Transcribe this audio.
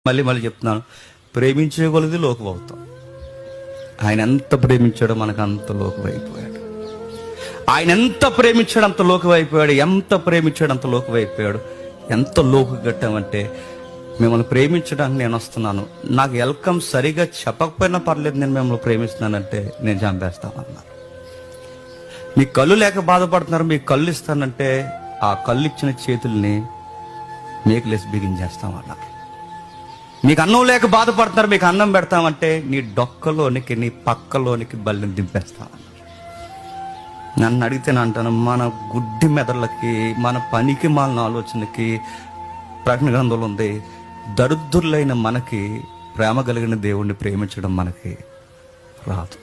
మళ్ళీ మళ్ళీ చెప్తున్నాను, ప్రేమించే కొలది లోకువ అవుతాం. ఆయన ఎంత ప్రేమించాడో మనకు అంత లోకువైపోయాడు. ఆయన ఎంత ప్రేమించాడు అంత లోకువైపోయాడు. ఎంత ప్రేమించాడు అంత లోకువైపోయాడు. ఎంత లోకు కట్టామంటే, మిమ్మల్ని ప్రేమించడానికి నేను వస్తున్నాను, నాకు వెల్కమ్ సరిగా చెప్పకపోయినా పర్లేదు, నేను మిమ్మల్ని ప్రేమిస్తున్నానంటే నేను చంపేస్తామన్నారు. మీ కళ్ళు లేక బాధపడుతున్నారు, మీకు కళ్ళు ఇస్తానంటే ఆ కళ్ళు ఇచ్చిన చేతుల్ని మేకులేసి బిగించేస్తామన్నారు. మీకు అన్నం లేక బాధపడుతున్నారు, మీకు అన్నం పెడతామంటే నీ డొక్కలోనికి నీ పక్కలోనికి బల్లిని దింపేస్తామన్నారు. నన్ను అడిగితే నేను అంటాను, మన గుడ్డి మెదళ్ళకి, మన పనికి మాలిన ఆలోచనకి ప్రకటన గ్రంథంలో ఉంది, దరిద్రులైన మనకి ప్రేమ కలిగిన దేవుణ్ణి ప్రేమించడం మనకి రాదు.